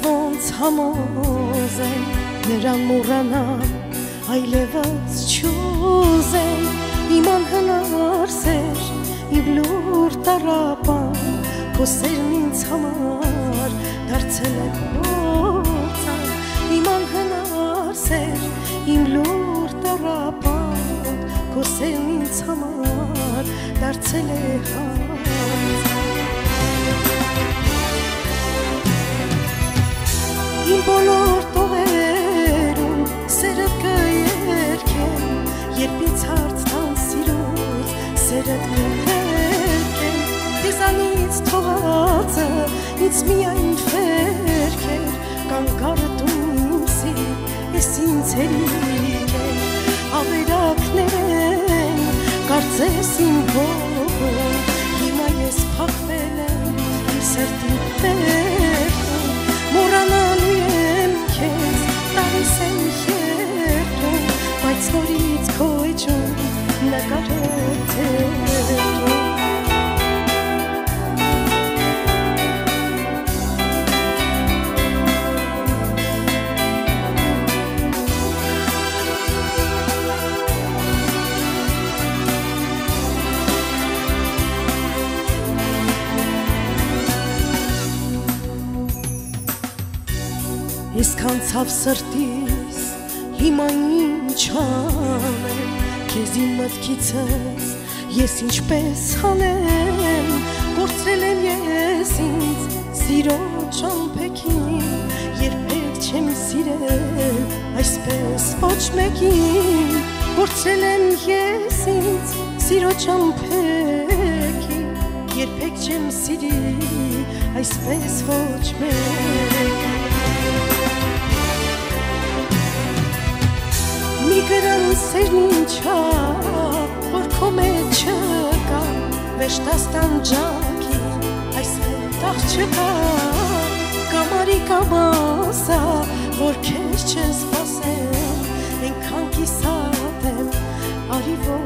ոնց համոզեմ նրան մոռանալ այլևս չուզեմ իմ անհնար սեր իմ լուր տառապան քո սերն ինձ համար դարձել է փորձան իմ անհնար սեր իմ լուր տառապան քո սերն ինձ համար դարձել է Իմ բոլոր տողերում սերդ կերքեմ Երբ ինձ հարց տան սիրուց սերդ կերքեմ Դեզանից թողածը ինձ միայն ֆերք էր Կանգարդում իմ սիր ես ինձ հերիք էր Ավերակներ են կարծես իմ հողում Հիմա ես փակվել եմ իմ սրտի տերքում Մոռանալու եմ քեզ, տալիս եմ երդում Բայց նորից քո էջում նկարեթերում Ես կանցավ սրտիս, հիմա ինչ անեմ Քեզ իմ մտքիցս, ես ինչպես հանեմ Կորցրել եմ ես ինձ, սիրո ճամփեքին Երբեք չեմ սիրել, այսպես ոչ մեկին Կորցրել եմ ես ինձ, սիրո ճամփեքին Երբեք չեմ սիրի, այսպես ոչ մեկին Մի գրան սերն ինչապ, որ քո մեջ չկա Վեշտաստան ջանքի, այս հետախ չկա Կամարի կամասա, որ քեզ չսպասեմ Ենքան կիսատ եմ, արի որ